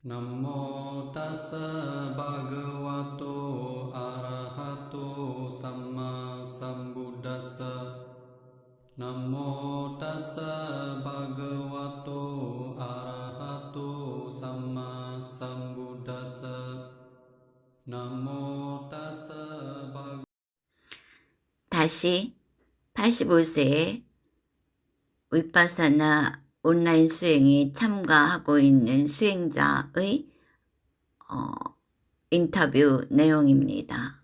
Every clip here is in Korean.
Namo tassa bhagavato arahato samma sambuddhassa. Namo tassa bhagavato arahato samma sambuddhassa. Namo tassa bhagavato. 다시 85세에 위파사나 온라인 수행에 참가하고 있는 수행자의 인터뷰 내용입니다.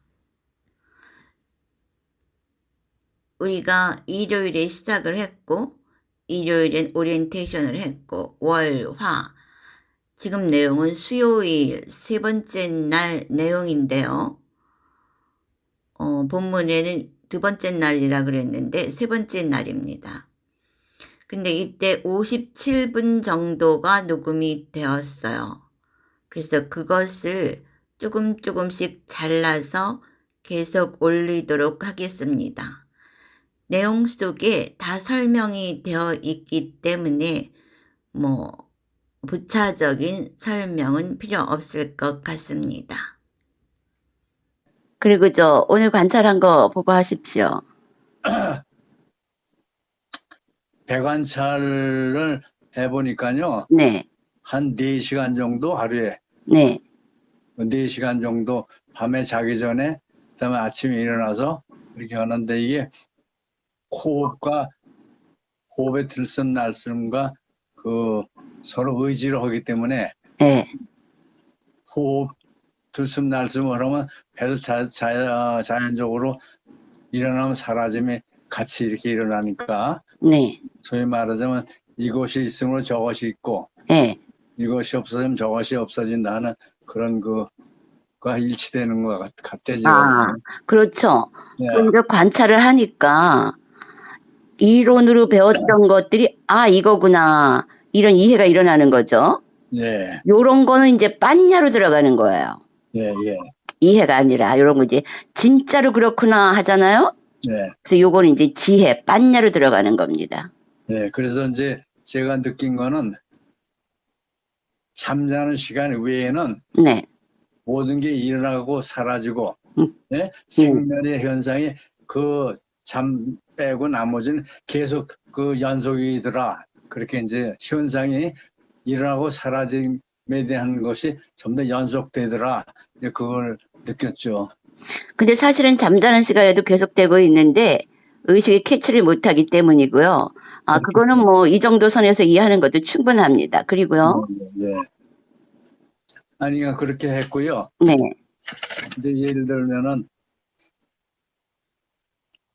우리가 일요일에 시작을 했고 일요일엔 오리엔테이션을 했고 월, 화 지금 내용은 수요일 세 번째 날 내용인데요. 본문에는 두 번째 날이라 그랬는데 세 번째 날입니다. 근데 이때 57분 정도가 녹음이 되었어요. 그래서 그것을 조금씩 잘라서 계속 올리도록 하겠습니다. 내용 속에 다 설명이 되어 있기 때문에 부차적인 설명은 필요 없을 것 같습니다. 그리고 오늘 관찰한 거 보고 하십시오. 배관찰을 해보니까요. 네. 한 4시간 정도 하루에. 네. 4시간 정도 밤에 자기 전에, 그다음에 아침에 일어나서 이렇게 하는데 이게 호흡의 들숨날숨과 그 서로 의지를 하기 때문에 네. 호흡 들숨날숨을 하면 배도 자연적으로 일어나면 사라짐이 같이 이렇게 일어나니까 네. 소위 말하자면 이것이 있으므로 저것이 있고 네. 이것이 없어지면 저것이 없어진다는 그런 그가 일치되는 것 같대죠. 그렇죠. 네. 그러니까 관찰을 하니까 이론으로 배웠던 것들이 이거구나 이런 이해가 일어나는 거죠. 네. 요런 거는 이제 빤냐로 들어가는 거예요. 예. 이해가 아니라 요런 거 이제 진짜로 그렇구나 하잖아요. 네. 그래서 요거는 이제 지혜 빤냐로 들어가는 겁니다. 네. 그래서 이제 제가 느낀 거는 잠자는 시간 외에는 네. 모든 게 일어나고 사라지고 네? 생멸의 현상이 그 잠 빼고 나머지는 계속 그 연속이더라. 그렇게 이제 현상이 일어나고 사라짐에 대한 것이 좀 더 연속되더라. 이제 그걸 느꼈죠. 근데 사실은 잠자는 시간에도 계속되고 있는데 의식이 캐치를 못하기 때문이고요. 그거는 이 정도 선에서 이해하는 것도 충분합니다. 그리고요. 네. 아니, 그렇게 했고요. 네. 이제 예를 들면은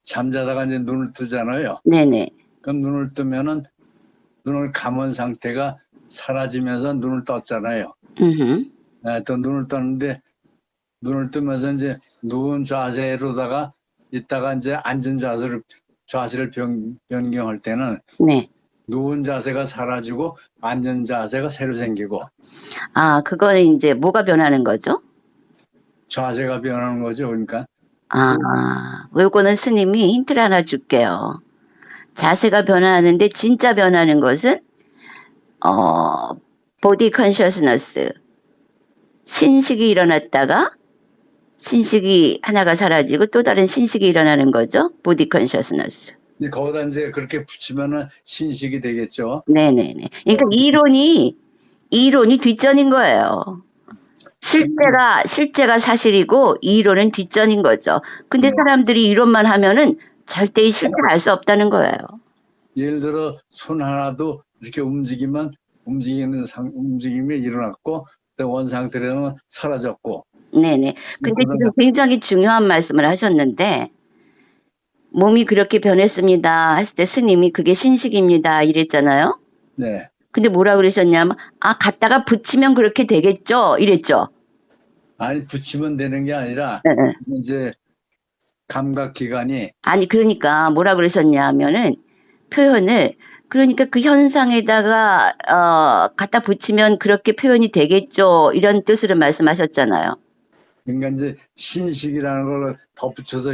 잠자다가 이제 눈을 뜨잖아요. 네네. 그럼 눈을 뜨면은 눈을 감은 상태가 사라지면서 눈을 떴잖아요. 네, 또 눈을 떴는데 눈을 뜨면서 이제 누운 자세로다가 있다가 이제 앉은 자세를 변경할 때는 네. 누운 자세가 사라지고 앉은 자세가 새로 생기고. 그거는 이제 뭐가 변하는 거죠? 자세가 변하는 거죠. 그러니까. 요거는 스님이 힌트를 하나 줄게요. 자세가 변하는데 진짜 변하는 것은 보디 컨셔스너스 신식이 일어났다가 신식이 하나가 사라지고 또 다른 신식이 일어나는 거죠. 보디 컨셔스너스. 거기다 이제 그렇게 붙이면은 신식이 되겠죠. 네네네. 그러니까 이론이 뒷전인 거예요. 실제가 사실이고 이론은 뒷전인 거죠. 근데 사람들이 이론만 하면은 절대 이 실체를 알 수 없다는 거예요. 예를 들어 손 하나도 이렇게 움직임이 일어났고 원 상태로는 사라졌고. 네네. 근데 지금 굉장히 중요한 말씀을 하셨는데 몸이 그렇게 변했습니다 했을 때 스님이 그게 신식입니다 이랬잖아요. 네. 근데 뭐라 그러셨냐면 갖다가 붙이면 그렇게 되겠죠 이랬죠. 아니, 붙이면 되는 게 아니라 이제 감각기관이 그러니까 뭐라 그러셨냐면은 표현을 그러니까 그 현상에다가 갖다 붙이면 그렇게 표현이 되겠죠 이런 뜻으로 말씀하셨잖아요. 그러니까 이제 신식이라는 걸 덧붙여서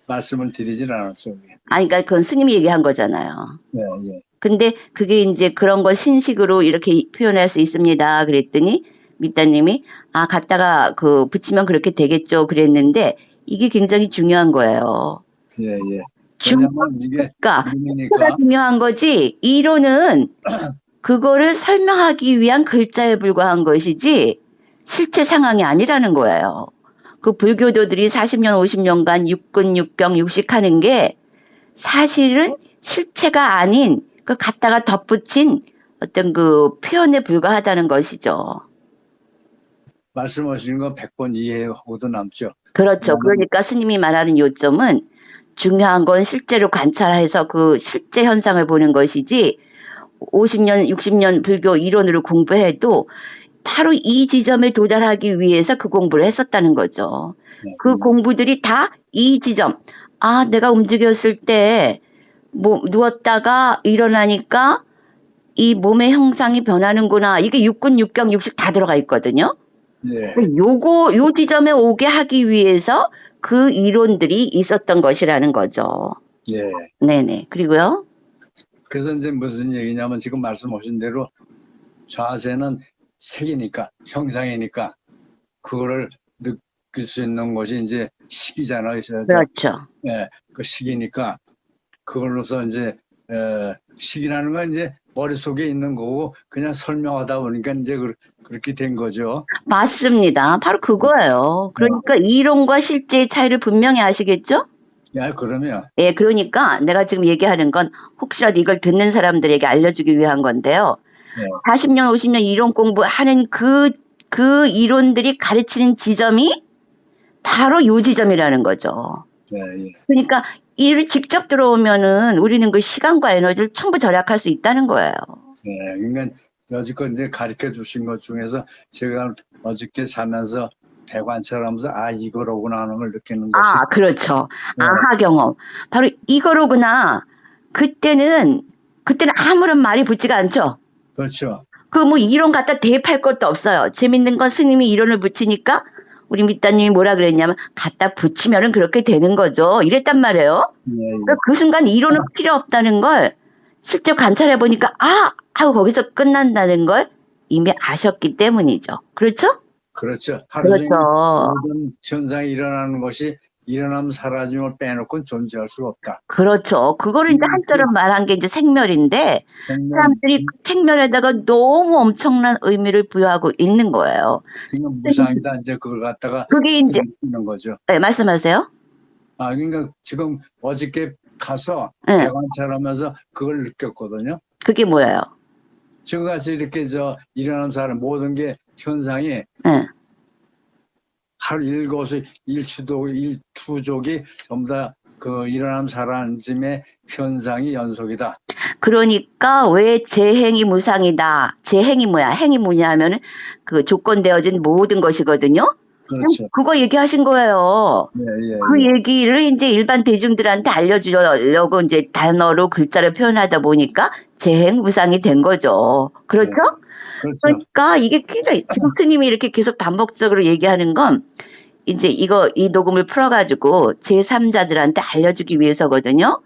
말씀을 드리진 않았어요. 그러니까 그건 스님이 얘기한 거잖아요. 네. 근데 그게 이제 그런 걸 신식으로 이렇게 표현할 수 있습니다. 그랬더니 밑다님이 아, 갖다가 그 붙이면 그렇게 되겠죠. 그랬는데 이게 굉장히 중요한 거예요. 예, 예. 중, 왜냐면 이게 그러니까 이름이니까. 실체가 중요한 거지. 이론은 그거를 설명하기 위한 글자에 불과한 것이지 실체 상황이 아니라는 거예요. 그 불교도들이 40년, 50년간 육군, 육경, 육식하는 게 사실은 실체가 아닌 그 갖다가 덧붙인 어떤 그 표현에 불과하다는 것이죠. 말씀하시는 거 100번 이해하고도 남죠. 그렇죠. 그러니까 스님이 말하는 요점은 중요한 건 실제로 관찰해서 그 실제 현상을 보는 것이지 50년, 60년 불교 이론으로 공부해도 바로 이 지점에 도달하기 위해서 그 공부를 했었다는 거죠. 그 공부들이 다 이 지점. 아, 내가 움직였을 때 뭐 누웠다가 일어나니까 이 몸의 형상이 변하는구나. 이게 육군, 육경, 육식 다 들어가 있거든요. 예. 요 지점에 오게 하기 위해서 그 이론들이 있었던 것이라는 거죠. 예. 네네. 그리고요. 그래서 이제 무슨 얘기냐면 지금 말씀하신 대로 자세는 색이니까, 형상이니까, 그거를 느낄 수 있는 것이 이제 식이잖아요. 그렇죠. 예, 그 식이니까, 그걸로서 이제, 식이라는 건 이제 머릿속에 있는 거고, 그냥 설명하다 보니까 이제 그렇게 된 거죠. 맞습니다. 바로 그거예요. 그러니까 이론과 실제의 차이를 분명히 아시겠죠? 야, 그러면, 예, 그러니까 내가 지금 얘기하는 건 혹시라도 이걸 듣는 사람들에게 알려주기 위한 건데요. 네. 40년, 50년 이론 공부하는 그 이론들이 가르치는 지점이 바로 요 지점이라는 거죠. 예, 예. 그러니까 이를 직접 들어오면은 우리는 그 시간과 에너지를 전부 절약할 수 있다는 거예요. 예, 그러니까 여지껏 이제 가르쳐 주신 것 중에서 제가 어저께 자면서 배관찰하면서 아, 이거로구나 하는 걸 느끼는 것이. 아, 그렇죠. 네. 아하 경험. 바로 이거로구나. 그때는 아무런 말이 붙지가 않죠. 그렇죠. 그 뭐 이론 갖다 대입할 것도 없어요. 재밌는 건 스님이 이론을 붙이니까 우리 밑다님이 뭐라 그랬냐면 갖다 붙이면은 그렇게 되는 거죠. 이랬단 말이에요. 예, 예. 그러니까 그 순간 이론은 필요 없다는 걸 실제 관찰해 보니까 아! 하고 거기서 끝난다는 걸 이미 아셨기 때문이죠. 그렇죠? 그렇죠. 하루 종일 그렇죠. 모든 현상이 일어나는 것이 일어나면 사라짐을 빼놓고는 존재할 수가 없다. 그렇죠. 그거를 이제 한자로 말한 게 이제 생멸인데 사람들이 그 생멸에다가 너무 엄청난 의미를 부여하고 있는 거예요. 그냥 무상이다. 이제 그걸 갖다가 그게 이제 있는 거죠. 네, 말씀하세요. 아, 그러니까 지금 어저께 가서 네. 배관찰하면서 그걸 느꼈거든요. 그게 뭐예요? 지금같이 이렇게 일어나는 사람 모든 게 현상이 네. 하루 일거수 일투족이 전부 다 그 일어나는 사람쯤의 현상이 연속이다. 그러니까 왜 재행이 무상이다. 재행이 뭐야? 행이 뭐냐 하면은 그 조건되어진 모든 것이거든요. 그렇죠. 그거 얘기하신 거예요. 예, 예, 그 예. 얘기를 이제 일반 대중들한테 알려주려고 이제 단어로 글자를 표현하다 보니까 재행 무상이 된 거죠. 그렇죠? 그렇죠. 그러니까 이게 굉장히 지금 스님이 이렇게 계속 반복적으로 얘기하는 건 이제 이 녹음을 풀어가지고 제3자들한테 알려주기 위해서거든요.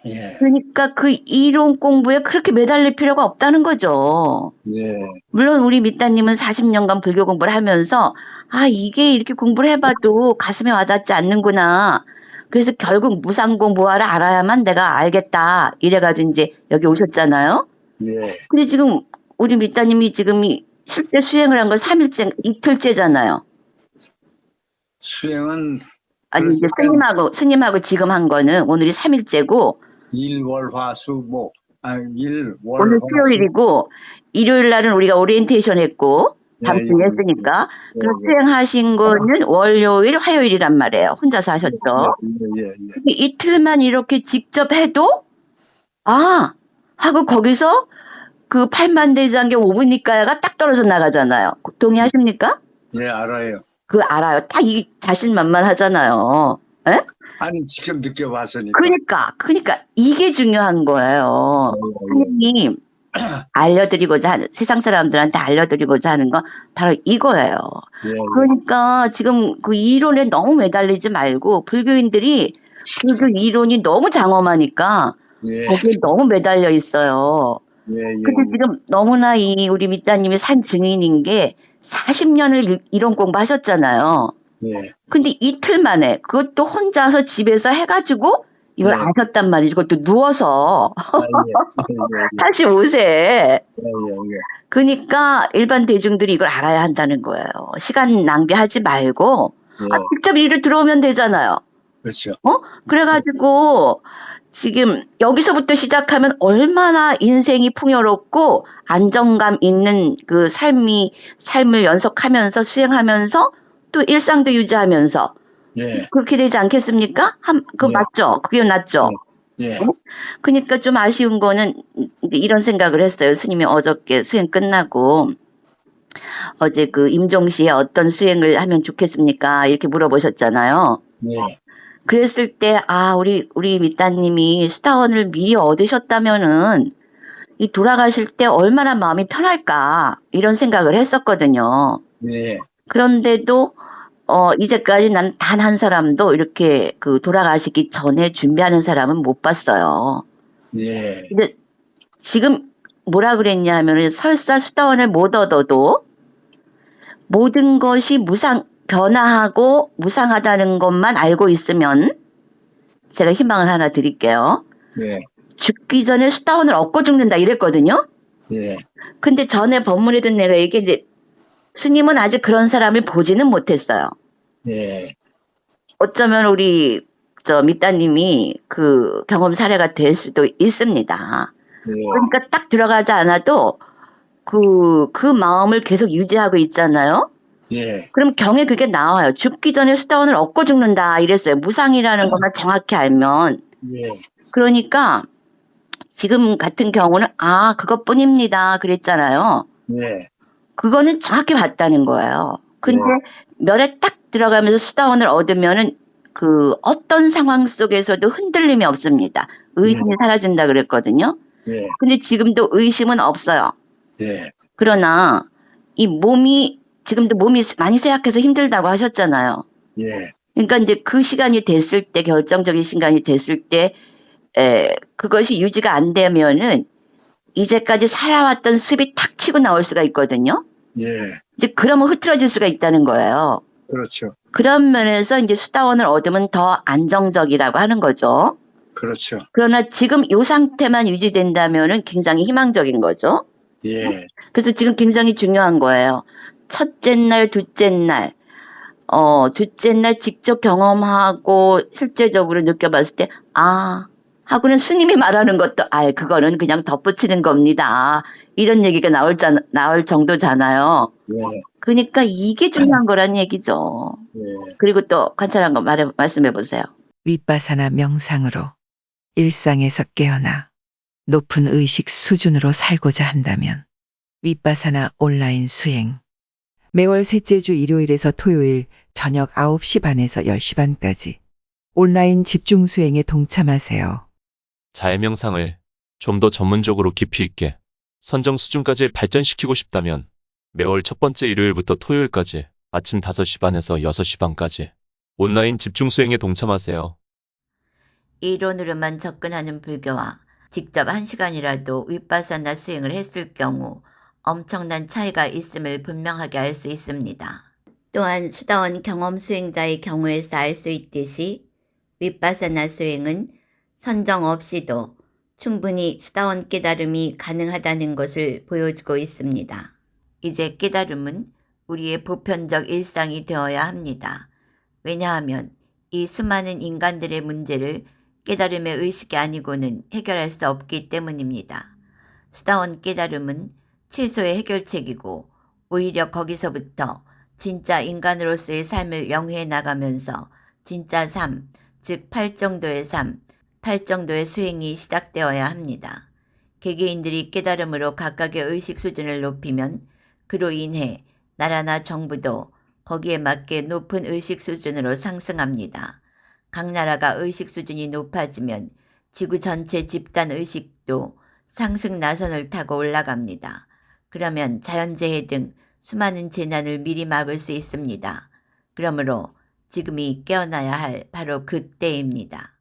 예, 그러니까 그 이론 공부에 그렇게 매달릴 필요가 없다는 거죠. 예. 물론 우리 밑다님은 40년간 불교 공부를 하면서 아, 이게 이렇게 공부를 해봐도 가슴에 와닿지 않는구나. 그래서 결국 무상공 무아를 알아야만 내가 알겠다. 이래가지고 이제 여기 오셨잖아요. 예. 근데 지금 우리 밑다님이 지금 실제 수행을 한 건 3일째, 이틀째잖아요. 수행은 아니, 이제 스님하고 지금 한 거는 오늘이 3일째고, 일월화수목, 일월 오늘 수요일이고, 일요일 날은 우리가 오리엔테이션 했고, 밤중에 예, 했으니까, 예, 그리고 예. 수행하신 거는 월요일, 화요일이란 말이에요. 혼자서 하셨죠. 예, 예, 예. 이틀만 이렇게 직접 해도, 아, 하고 거기서 그 8만대장경 5분니까가 딱 떨어져 나가잖아요. 동의하십니까? 예, 알아요. 그 알아요. 딱 이 자신만만하잖아요. 에? 아니, 직접 느껴봤으니까. 그러니까 이게 중요한 거예요. 하느님 알려드리고자 하는 세상 사람들한테 알려드리고자 하는 건 바로 이거예요. 예, 예. 그러니까 지금 그 이론에 너무 매달리지 말고 불교인들이 불교 이론이 너무 장엄하니까 예, 거기에 너무 매달려 있어요. 예, 예, 근데 지금 너무나 이 우리 밑따님이 산 증인인 게 40년을 이론 공부하셨잖아요. 예, 근데 이틀 만에 그것도 혼자서 집에서 해가지고 이걸 예. 아셨단 말이죠. 그것도 누워서 아, 예, 예, 85세. 예, 예, 그러니까 일반 대중들이 이걸 알아야 한다는 거예요. 시간 낭비하지 말고 예, 직접 이리로 들어오면 되잖아요. 그렇죠. 그래가지고 지금 여기서부터 시작하면 얼마나 인생이 풍요롭고 안정감 있는 그 삶을 연속하면서 수행하면서 또 일상도 유지하면서 예, 그렇게 되지 않겠습니까? 그거 예, 맞죠? 그게 낫죠? 예, 그러니까 좀 아쉬운 거는 이런 생각을 했어요. 스님이 어저께 수행 끝나고 어제 그 임종시에 어떤 수행을 하면 좋겠습니까? 이렇게 물어보셨잖아요. 예, 그랬을 때, 우리 밑따님이 수다원을 미리 얻으셨다면은 이 돌아가실 때 얼마나 마음이 편할까 이런 생각을 했었거든요. 예, 그런데도 이제까지 난 단 한 사람도 이렇게 그 돌아가시기 전에 준비하는 사람은 못 봤어요. 예, 근데 지금 뭐라 그랬냐 하면은 설사 수다원을 못 얻어도 모든 것이 변화하고 무상하다는 것만 알고 있으면 제가 희망을 하나 드릴게요. 예, 죽기 전에 수다원을 얻고 죽는다 이랬거든요. 예, 근데 전에 법문에도 내가 얘기했는데 스님은 아직 그런 사람을 보지는 못했어요. 예, 어쩌면 우리 밑따님이 그 경험 사례가 될 수도 있습니다. 그러니까 딱 들어가지 않아도 그 마음을 계속 유지하고 있잖아요. 예, 그럼 경에 그게 나와요. 죽기 전에 수다원을 얻고 죽는다 이랬어요. 무상이라는 것만 정확히 알면. 예, 그러니까 지금 같은 경우는 그것뿐입니다 그랬잖아요. 예, 그거는 정확히 봤다는 거예요. 근데 면에 딱 들어가면서 수다원을 얻으면은 그 어떤 상황 속에서도 흔들림이 없습니다. 의심이 사라진다 그랬거든요. 예, 근데 지금도 의심은 없어요. 예, 그러나 지금도 몸이 많이 쇠약해서 힘들다고 하셨잖아요. 예, 그러니까 이제 그 시간이 됐을 때, 결정적인 시간이 됐을 때, 그것이 유지가 안 되면은 이제까지 살아왔던 습이 탁 치고 나올 수가 있거든요. 예, 이제 그러면 흐트러질 수가 있다는 거예요. 그렇죠. 그런 면에서 이제 수다원을 얻으면 더 안정적이라고 하는 거죠. 그렇죠. 그러나 지금 이 상태만 유지된다면은 굉장히 희망적인 거죠. 예, 그래서 지금 굉장히 중요한 거예요. 첫째 날, 둘째 날 직접 경험하고 실제적으로 느껴봤을 때, 하고는 스님이 말하는 것도, 그거는 그냥 덧붙이는 겁니다. 이런 얘기가 나올 정도잖아요. 예, 그러니까 이게 중요한 거란 얘기죠. 예, 그리고 또 관찰한 거 말씀해 보세요. 윗바사나 명상으로 일상에서 깨어나 높은 의식 수준으로 살고자 한다면 윗바사나 온라인 수행 매월 셋째 주 일요일에서 토요일 저녁 9시 반에서 10시 반까지 온라인 집중 수행에 동참하세요. 자해 명상을 좀 더 전문적으로 깊이 있게 선정 수준까지 발전시키고 싶다면 매월 첫 번째 일요일부터 토요일까지 아침 5시 반에서 6시 반까지 온라인 집중 수행에 동참하세요. 이론으로만 접근하는 불교와 직접 1시간이라도 윗바사나 수행을 했을 경우 엄청난 차이가 있음을 분명하게 알 수 있습니다. 또한 수다원 경험 수행자의 경우에서 알 수 있듯이 윗바사나 수행은 선정 없이도 충분히 수다원 깨달음이 가능하다는 것을 보여주고 있습니다. 이제 깨달음은 우리의 보편적 일상이 되어야 합니다. 왜냐하면 이 수많은 인간들의 문제를 깨달음의 의식이 아니고는 해결할 수 없기 때문입니다. 수다원 깨달음은 최소의 해결책이고 오히려 거기서부터 진짜 인간으로서의 삶을 영위해 나가면서 진짜 삶, 즉 팔정도의 삶, 팔정도의 수행이 시작되어야 합니다. 개개인들이 깨달음으로 각각의 의식 수준을 높이면 그로 인해 나라나 정부도 거기에 맞게 높은 의식 수준으로 상승합니다. 각 나라가 의식 수준이 높아지면 지구 전체 집단 의식도 상승 나선을 타고 올라갑니다. 그러면 자연재해 등 수많은 재난을 미리 막을 수 있습니다. 그러므로 지금이 깨어나야 할 바로 그때입니다.